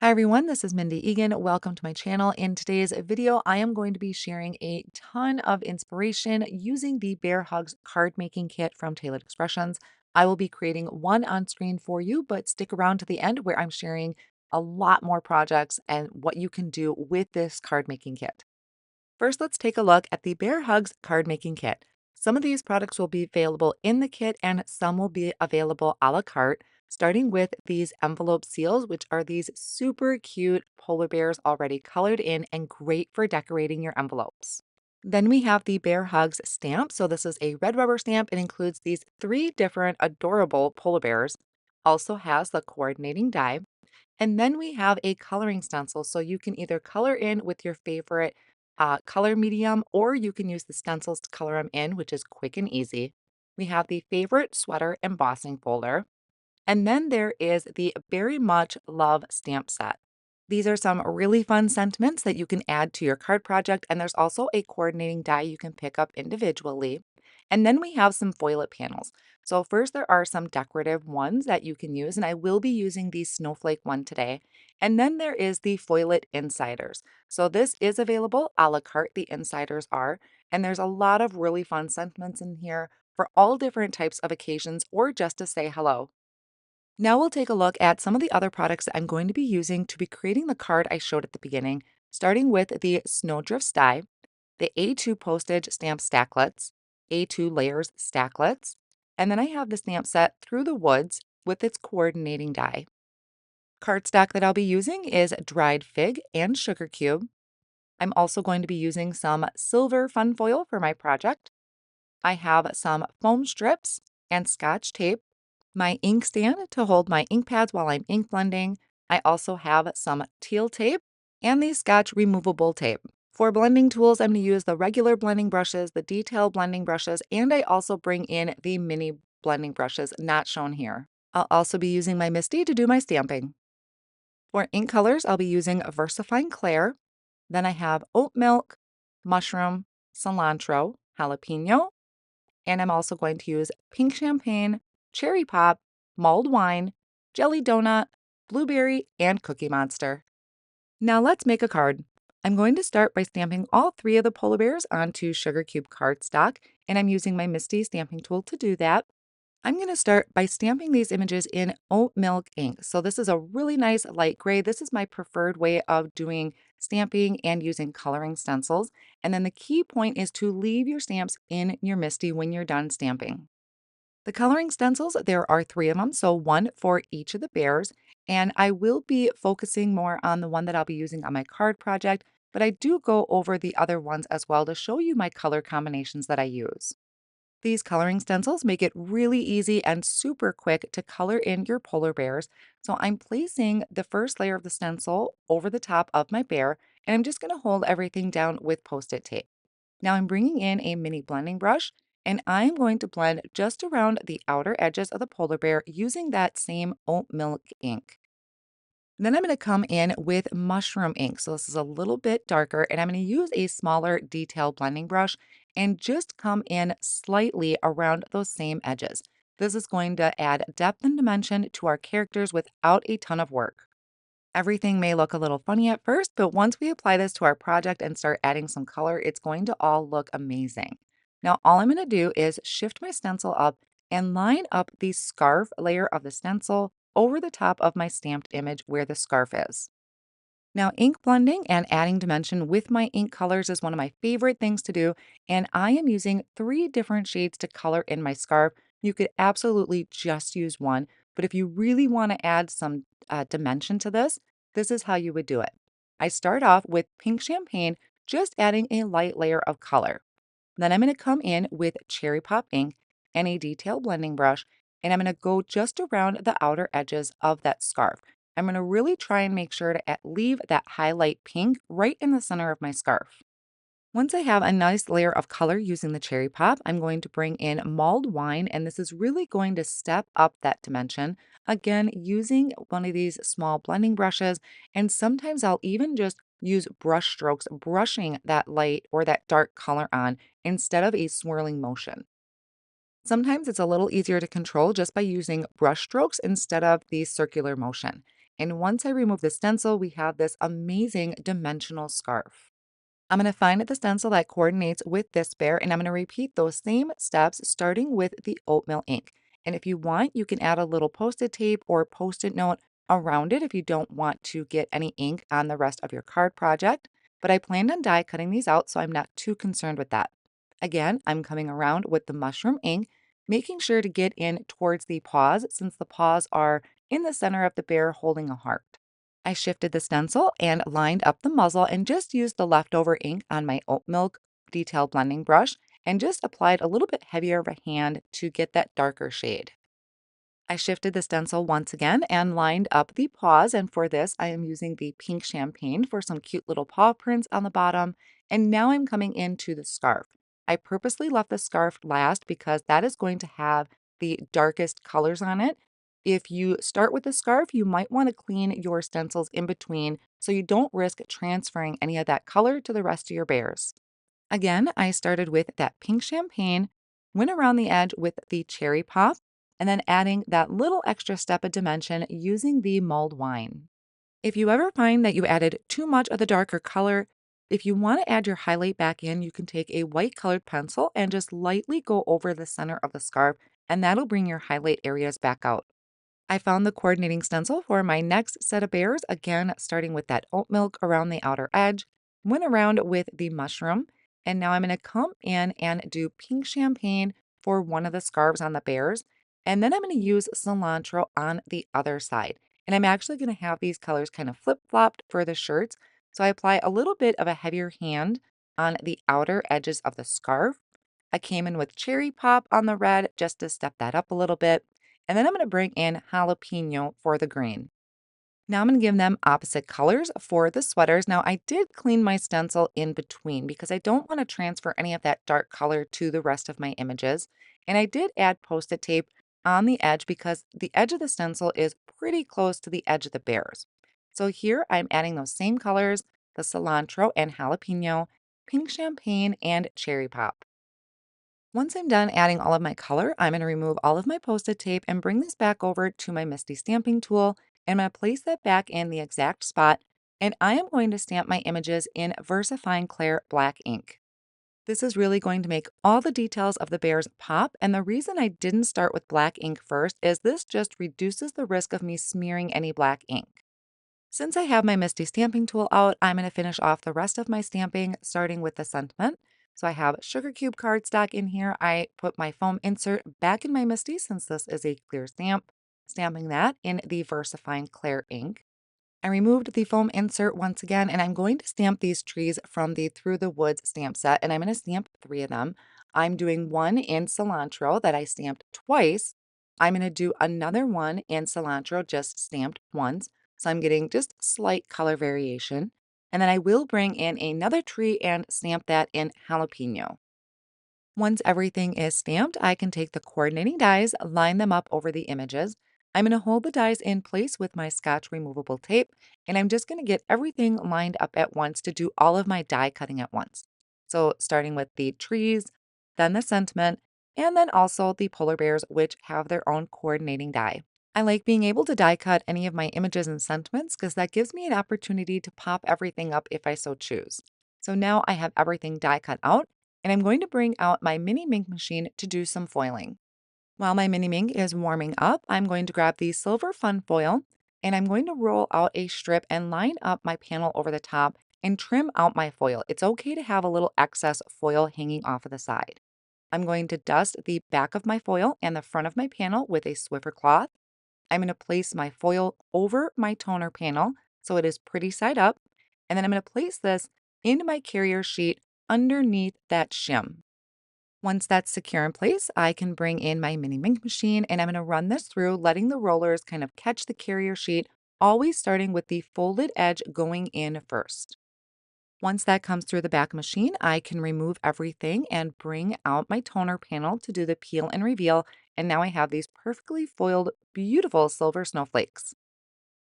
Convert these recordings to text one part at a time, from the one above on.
Hi everyone, this is Mindy Eggen. Welcome to my channel. In today's video, I am going to be sharing a ton of inspiration using the Bear Hugs card making kit from Tailored Expressions. I will be creating one on screen for you, but stick around to the end where I'm sharing a lot more projects and what you can do with this card making kit. First, let's take a look at the Bear Hugs card making kit. Some of these products will be available in the kit and some will be available a la carte, starting with these envelope seals, which are these super cute polar bears already colored in and great for decorating your envelopes. Then we have the Bear Hugs stamp. So this is a red rubber stamp. It includes these three different adorable polar bears. Also has the coordinating die. And then we have a coloring stencil. So you can either color in with your favorite color medium, or you can use the stencils to color them in, which is quick and easy. We have the favorite sweater embossing folder. And then there is the Very Much Love stamp set. These are some really fun sentiments that you can add to your card project, and there's also a coordinating die you can pick up individually. And then we have some foil it panels. So first there are some decorative ones that you can use, and I will be using the snowflake one today. And then there is the foil it insiders. So this is available a la carte, the insiders are, and there's a lot of really fun sentiments in here for all different types of occasions or just to say hello. Now we'll take a look at some of the other products that I'm going to be using to be creating the card I showed at the beginning, starting with the Snowdrifts die, the A2 Postage stamp stacklets, A2 Layers Stacklets, and then I have the stamp set Through the Woods with its coordinating die. Cardstock that I'll be using is dried fig and sugar cube. I'm also going to be using some silver fun foil for my project. I have some foam strips and scotch tape, my ink stand to hold my ink pads while I'm ink blending. I also have some teal tape and the scotch removable tape. For blending tools, I'm going to use the regular blending brushes, the detail blending brushes, and I also bring in the mini blending brushes not shown here. I'll also be using my Misty to do my stamping. For ink colors, I'll be using Vesafine Clair. Then I have oat milk, mushroom, cilantro, jalapeno, and I'm also going to use pink champagne, cherry pop, mulled wine, jelly donut, blueberry, and cookie monster. Now let's make a card. I'm going to start by stamping all three of the polar bears onto sugar cube cardstock, and I'm using my Misty stamping tool to do that. I'm going to start by stamping these images in Oat Milk Ink. So this is a really nice light gray. This is my preferred way of doing stamping and using coloring stencils. And then the key point is to leave your stamps in your Misty when you're done stamping. The coloring stencils, there are three of them, so one for each of the bears. And I will be focusing more on the one that I'll be using on my card project, but I do go over the other ones as well to show you my color combinations that I use. These coloring stencils make it really easy and super quick to color in your polar bears. So I'm placing the first layer of the stencil over the top of my bear, and I'm just going to hold everything down with Post-it tape. Now I'm bringing in a mini blending brush, and I'm going to blend just around the outer edges of the polar bear using that same oat milk ink. Then I'm going to come in with mushroom ink. So this is a little bit darker, and I'm going to use a smaller detail blending brush and just come in slightly around those same edges. This is going to add depth and dimension to our characters without a ton of work. Everything may look a little funny at first, but once we apply this to our project and start adding some color, it's going to all look amazing. Now, all I'm going to do is shift my stencil up and line up the scarf layer of the stencil over the top of my stamped image where the scarf is. Now, ink blending and adding dimension with my ink colors is one of my favorite things to do, and I am using three different shades to color in my scarf. You could absolutely just use one, but if you really want to add some dimension to this, this is how you would do it. I start off with pink champagne, just adding a light layer of color. Then I'm going to come in with cherry pop ink and a detail blending brush, and I'm going to go just around the outer edges of that scarf. I'm going to really try and make sure to leave that highlight pink right in the center of my scarf. Once I have a nice layer of color using the cherry pop, I'm going to bring in mulled wine, and this is really going to step up that dimension. Again, using one of these small blending brushes, and sometimes I'll even just use brush strokes, brushing that light or that dark color on instead of a swirling motion. Sometimes it's a little easier to control just by using brush strokes instead of the circular motion. And once I remove the stencil, we have this amazing dimensional scarf. I'm going to find the stencil that coordinates with this bear, and I'm going to repeat those same steps starting with the oatmeal ink. And if you want, you can add a little post-it tape or post-it note around it if you don't want to get any ink on the rest of your card project. But I planned on die cutting these out, so I'm not too concerned with that. Again, I'm coming around with the mushroom ink, making sure to get in towards the paws since the paws are in the center of the bear holding a heart. I shifted the stencil and lined up the muzzle and just used the leftover ink on my oat milk detail blending brush and just applied a little bit heavier of a hand to get that darker shade. I shifted the stencil once again and lined up the paws, and for this I am using the pink champagne for some cute little paw prints on the bottom, and now I'm coming into the scarf. I purposely left the scarf last because that is going to have the darkest colors on it. If you start with the scarf, you might want to clean your stencils in between so you don't risk transferring any of that color to the rest of your bears. Again, I started with that pink champagne, went around the edge with the cherry pop, and then adding that little extra step of dimension using the mulled wine. If you ever find that you added too much of the darker color, if you want to add your highlight back in, you can take a white colored pencil and just lightly go over the center of the scarf, and that'll bring your highlight areas back out. I found the coordinating stencil for my next set of bears, again, starting with that oat milk around the outer edge, went around with the mushroom, and now I'm going to come in and do pink champagne for one of the scarves on the bears, and then I'm going to use cilantro on the other side. And I'm actually going to have these colors kind of flip-flopped for the shirts, so I apply a little bit of a heavier hand on the outer edges of the scarf. I came in with cherry pop on the red just to step that up a little bit. And then I'm going to bring in jalapeno for the green. Now I'm going to give them opposite colors for the sweaters. Now I did clean my stencil in between because I don't want to transfer any of that dark color to the rest of my images. And I did add post-it tape on the edge because the edge of the stencil is pretty close to the edge of the bears. So here I'm adding those same colors, the cilantro and jalapeno, pink champagne, and cherry pop. Once I'm done adding all of my color, I'm going to remove all of my post-it tape and bring this back over to my Misty stamping tool. And I'm going to place that back in the exact spot. And I am going to stamp my images in Vesafine Clair black ink. This is really going to make all the details of the bears pop. And the reason I didn't start with black ink first is this just reduces the risk of me smearing any black ink. Since I have my Misty stamping tool out, I'm going to finish off the rest of my stamping, starting with the sentiment. So I have sugar cube cardstock in here. I put my foam insert back in my Misty since this is a clear stamp, stamping that in the Vesafine Clair ink. I removed the foam insert once again, and I'm going to stamp these trees from the Through the Woods stamp set, and I'm going to stamp 3 of them. I'm doing one in cilantro that I stamped twice. I'm going to do another one in cilantro just stamped once, so I'm getting just slight color variation. And then I will bring in another tree and stamp that in jalapeno. Once everything is stamped, I can take the coordinating dies, line them up over the images. I'm going to hold the dies in place with my Scotch removable tape, and I'm just going to get everything lined up at once to do all of my die cutting at once. So starting with the trees, then the sentiment, and then also the polar bears, which have their own coordinating die. I like being able to die cut any of my images and sentiments because that gives me an opportunity to pop everything up if I so choose. So now I have everything die cut out, and I'm going to bring out my mini mink machine to do some foiling. While my mini mink is warming up, I'm going to grab the silver fun foil, and I'm going to roll out a strip and line up my panel over the top and trim out my foil. It's okay to have a little excess foil hanging off of the side. I'm going to dust the back of my foil and the front of my panel with a Swiffer cloth. I'm going to place my foil over my toner panel so it is pretty side up, and then I'm going to place this into my carrier sheet underneath that shim. Once that's secure in place, I can bring in my mini mink machine, and I'm going to run this through, letting the rollers kind of catch the carrier sheet, always starting with the folded edge going in first. Once that comes through the back machine, I can remove everything and bring out my toner panel to do the peel and reveal, and now I have these perfectly foiled, beautiful silver snowflakes.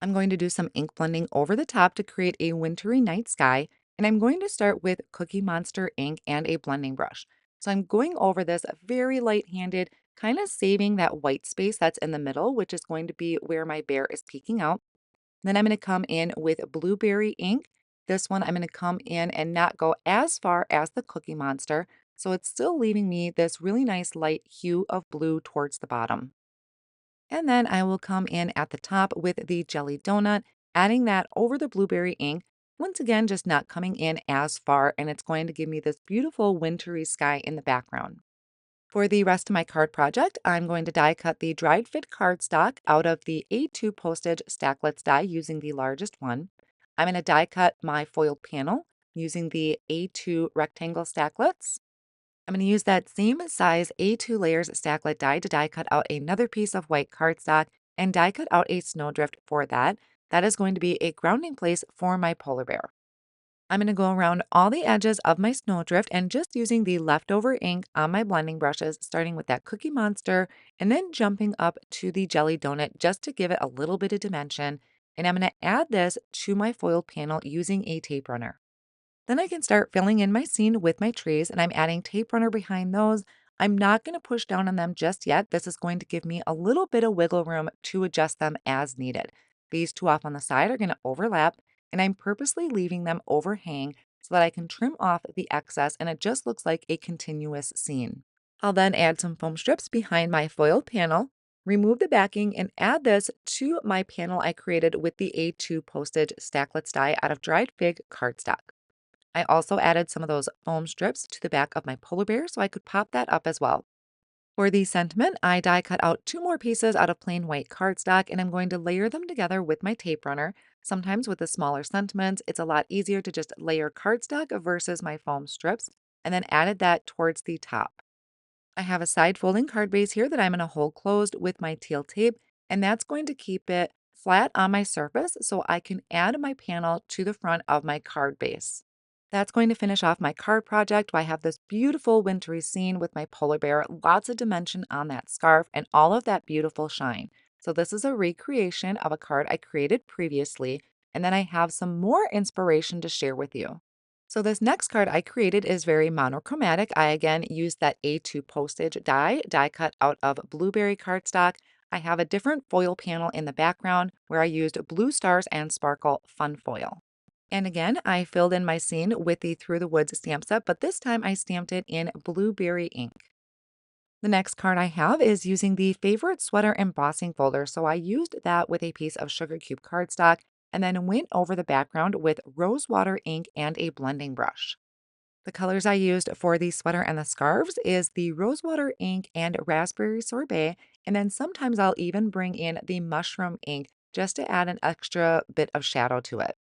I'm going to do some ink blending over the top to create a wintry night sky, and I'm going to start with Cookie Monster ink and a blending brush. So I'm going over this very light-handed, kind of saving that white space that's in the middle, which is going to be where my bear is peeking out. Then I'm going to come in with blueberry ink. This one I'm going to come in and not go as far as the Cookie Monster, so it's still leaving me this really nice light hue of blue towards the bottom. And then I will come in at the top with the Jelly Donut, adding that over the blueberry ink. Once again, just not coming in as far, and it's going to give me this beautiful wintry sky in the background. For the rest of my card project, I'm going to die cut the dried Fig Cardstock out of the A2 Postage Stacklets die using the largest one. I'm going to die cut my foiled panel using the A2 Rectangle Stacklets. I'm going to use that same size A2 layers stacklet die to die cut out another piece of white cardstock and die cut out a snowdrift for that. That is going to be a grounding place for my polar bear. I'm going to go around all the edges of my snowdrift and just using the leftover ink on my blending brushes, starting with that Cookie Monster and then jumping up to the Jelly Donut just to give it a little bit of dimension. And I'm going to add this to my foiled panel using a tape runner. Then I can start filling in my scene with my trees, and I'm adding tape runner behind those. I'm not going to push down on them just yet. This is going to give me a little bit of wiggle room to adjust them as needed. These two off on the side are going to overlap, and I'm purposely leaving them overhang so that I can trim off the excess and it just looks like a continuous scene. I'll then add some foam strips behind my foiled panel, remove the backing, and add this to my panel I created with the A2 Postage Stacklets die out of dried fig cardstock. I also added some of those foam strips to the back of my polar bear so I could pop that up as well. For the sentiment, I die cut out two more pieces out of plain white cardstock and I'm going to layer them together with my tape runner. Sometimes with the smaller sentiments, it's a lot easier to just layer cardstock versus my foam strips, and then added that towards the top. I have a side folding card base here that I'm going to hold closed with my teal tape, and that's going to keep it flat on my surface so I can add my panel to the front of my card base. That's going to finish off my card project where I have this beautiful wintry scene with my polar bear, lots of dimension on that scarf, and all of that beautiful shine. So this is a recreation of a card I created previously, and then I have some more inspiration to share with you. So this next card I created is very monochromatic. I again used that A2 Postage die cut out of blueberry cardstock. I have a different foil panel in the background where I used Blue Stars and Sparkle Fun Foil. And again, I filled in my scene with the Through the Woods stamp set, but this time I stamped it in blueberry ink. The next card I have is using the Favorite Sweater embossing folder. So I used that with a piece of sugar cube cardstock and then went over the background with rosewater ink and a blending brush. The colors I used for the sweater and the scarves is the rosewater ink and raspberry sorbet, and then sometimes I'll even bring in the mushroom ink just to add an extra bit of shadow to it.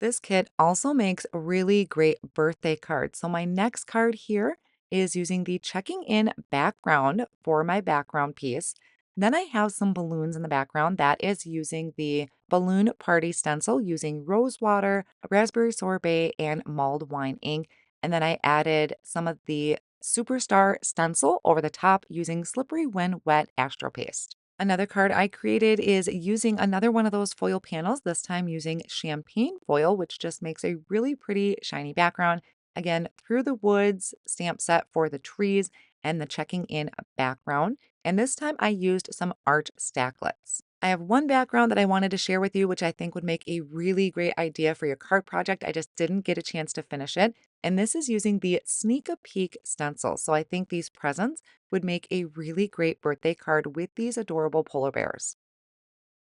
This kit also makes really great birthday cards. So my next card here is using the checking in background for my background piece. Then I have some balloons in the background that is using the balloon party stencil using rose water, raspberry sorbet, and mulled wine ink. And then I added some of the superstar stencil over the top using slippery when wet astro paste. Another card I created is using another one of those foil panels, this time using champagne foil, which just makes a really pretty shiny background. Again, Through the Woods stamp set for the trees and the checking in background. And this time I used some art stacklets. I have one background that I wanted to share with you, which I think would make a really great idea for your card project. I just didn't get a chance to finish it. And this is using the Sneak a Peek stencil. So I think these presents would make a really great birthday card with these adorable polar bears.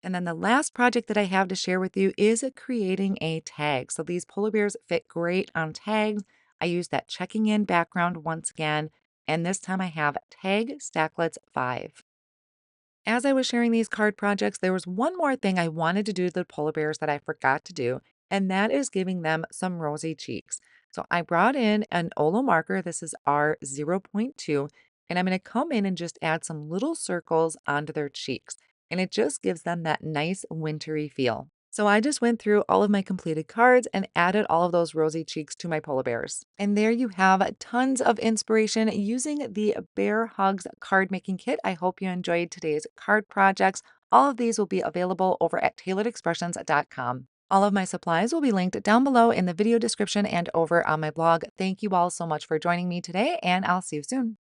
And then the last project that I have to share with you is creating a tag. So these polar bears fit great on tags. I use that checking in background once again, and this time I have Tag Stacklets 5. As I was sharing these card projects, there was one more thing I wanted to do to the polar bears that I forgot to do, and that is giving them some rosy cheeks. So I brought in an Olo marker. This is R0.2, and I'm going to come in and just add some little circles onto their cheeks, and it just gives them that nice wintry feel. So I just went through all of my completed cards and added all of those rosy cheeks to my polar bears. And there you have tons of inspiration using the Bear Hugs card making kit. I hope you enjoyed today's card projects. All of these will be available over at tailoredexpressions.com. All of my supplies will be linked down below in the video description and over on my blog. Thank you all so much for joining me today, and I'll see you soon.